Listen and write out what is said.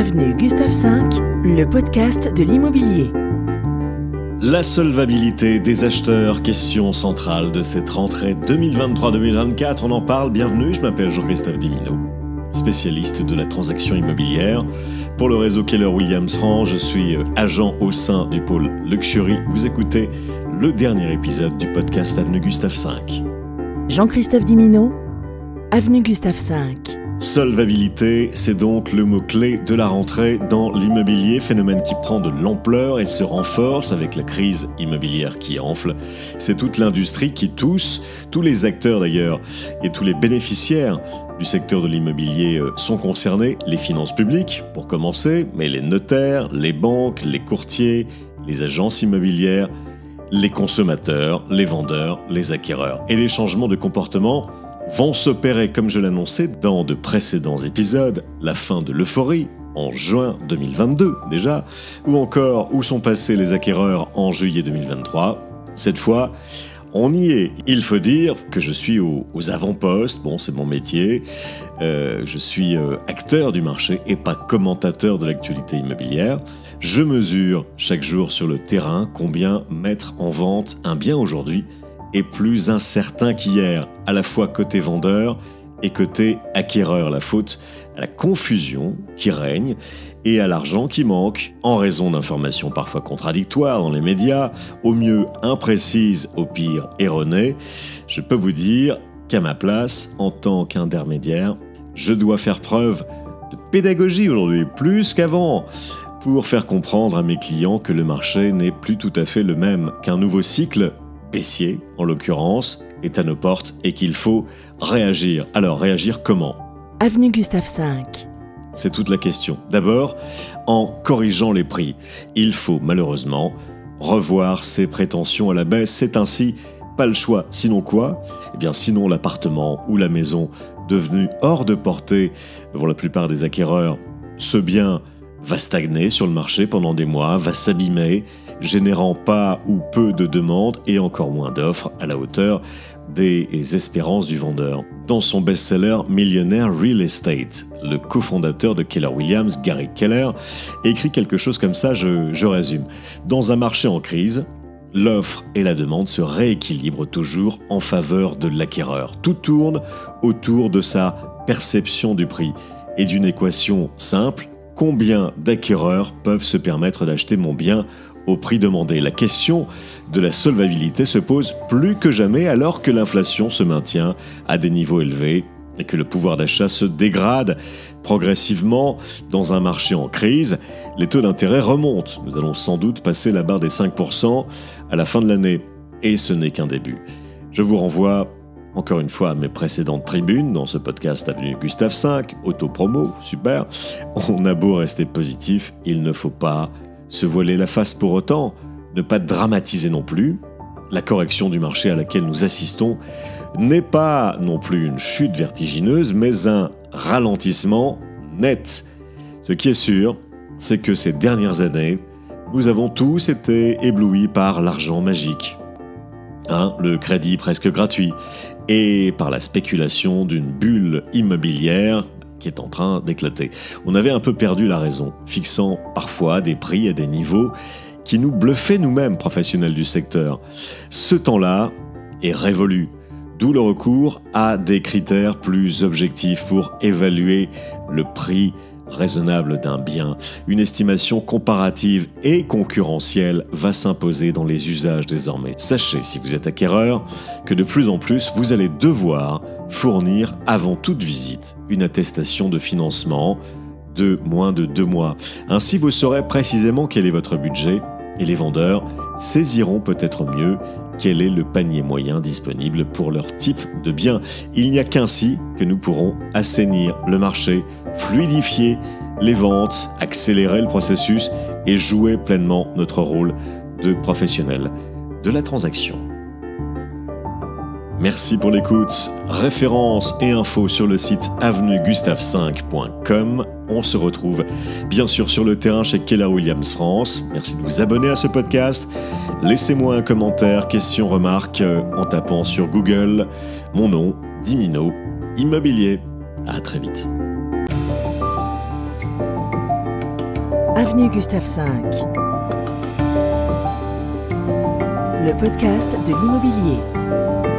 Avenue Gustave V, le podcast de l'immobilier. La solvabilité des acheteurs, question centrale de cette rentrée 2023-2024. On en parle, bienvenue, je m'appelle Jean-Christophe Dimino, spécialiste de la transaction immobilière. Pour le réseau Keller Williams France, je suis agent au sein du pôle Luxury. Vous écoutez le dernier épisode du podcast Avenue Gustave V. Jean-Christophe Dimino, Avenue Gustave V. Solvabilité, c'est donc le mot-clé de la rentrée dans l'immobilier, phénomène qui prend de l'ampleur et se renforce avec la crise immobilière qui enfle. C'est toute l'industrie qui tousse, tous les acteurs d'ailleurs et tous les bénéficiaires du secteur de l'immobilier sont concernés, les finances publiques pour commencer, mais les notaires, les banques, les courtiers, les agences immobilières, les consommateurs, les vendeurs, les acquéreurs. Et les changements de comportement vont s'opérer, comme je l'annonçais dans de précédents épisodes, la fin de l'euphorie en juin 2022 déjà, ou encore où sont passés les acquéreurs en juillet 2023. Cette fois, on y est. Il faut dire que je suis aux avant-postes, bon c'est mon métier, je suis acteur du marché et pas commentateur de l'actualité immobilière. Je mesure chaque jour sur le terrain combien mettre en vente un bien aujourd'hui est plus incertain qu'hier, à la fois côté vendeur et côté acquéreur. La faute à la confusion qui règne et à l'argent qui manque en raison d'informations parfois contradictoires dans les médias, au mieux imprécises, au pire erronées. Je peux vous dire qu'à ma place, en tant qu'intermédiaire, je dois faire preuve de pédagogie aujourd'hui, plus qu'avant, pour faire comprendre à mes clients que le marché n'est plus tout à fait le même, qu'un nouveau cycle baissier, en l'occurrence, est à nos portes et qu'il faut réagir. Alors, réagir comment ? Avenue Gustave V. C'est toute la question. D'abord, en corrigeant les prix. Il faut malheureusement revoir ses prétentions à la baisse. C'est ainsi pas le choix. Sinon quoi ? Eh bien, sinon l'appartement ou la maison devenu hors de portée pour la plupart des acquéreurs, ce bien va stagner sur le marché pendant des mois, va s'abîmer, générant pas ou peu de demandes et encore moins d'offres à la hauteur des espérances du vendeur. Dans son best-seller Millionaire Real Estate, le cofondateur de Keller Williams, Gary Keller, écrit quelque chose comme ça, je résume. Dans un marché en crise, l'offre et la demande se rééquilibrent toujours en faveur de l'acquéreur. Tout tourne autour de sa perception du prix et d'une équation simple. Combien d'acquéreurs peuvent se permettre d'acheter mon bien au prix demandé ? La question de la solvabilité se pose plus que jamais alors que l'inflation se maintient à des niveaux élevés et que le pouvoir d'achat se dégrade progressivement dans un marché en crise. Les taux d'intérêt remontent. Nous allons sans doute passer la barre des 5% à la fin de l'année. Et ce n'est qu'un début. Je vous renvoie encore une fois à mes précédentes tribunes dans ce podcast Avenue Gustave V, auto-promo, super. On a beau rester positif, il ne faut pas se voiler la face pour autant, ne pas dramatiser non plus. La correction du marché à laquelle nous assistons n'est pas non plus une chute vertigineuse, mais un ralentissement net. Ce qui est sûr, c'est que ces dernières années, nous avons tous été éblouis par l'argent magique. Le crédit presque gratuit, et par la spéculation d'une bulle immobilière qui est en train d'éclater. On avait un peu perdu la raison, fixant parfois des prix à des niveaux qui nous bluffaient nous-mêmes, professionnels du secteur. Ce temps-là est révolu, d'où le recours à des critères plus objectifs pour évaluer le prix raisonnable d'un bien. Une estimation comparative et concurrentielle va s'imposer dans les usages désormais. Sachez, si vous êtes acquéreur, que de plus en plus, vous allez devoir fournir avant toute visite une attestation de financement de moins de 2 mois. Ainsi, vous saurez précisément quel est votre budget et les vendeurs saisiront peut-être mieux quel est le panier moyen disponible pour leur type de bien. Il n'y a qu'ainsi que nous pourrons assainir le marché, fluidifier les ventes, accélérer le processus et jouer pleinement notre rôle de professionnel de la transaction. Merci pour l'écoute. Références et infos sur le site avenuegustave5.com. On se retrouve bien sûr sur le terrain chez Keller Williams France. Merci de vous abonner à ce podcast. Laissez-moi un commentaire, question, remarque en tapant sur Google mon nom, Dimino Immobilier. À très vite. avenue Gustave V. Le podcast de l'immobilier.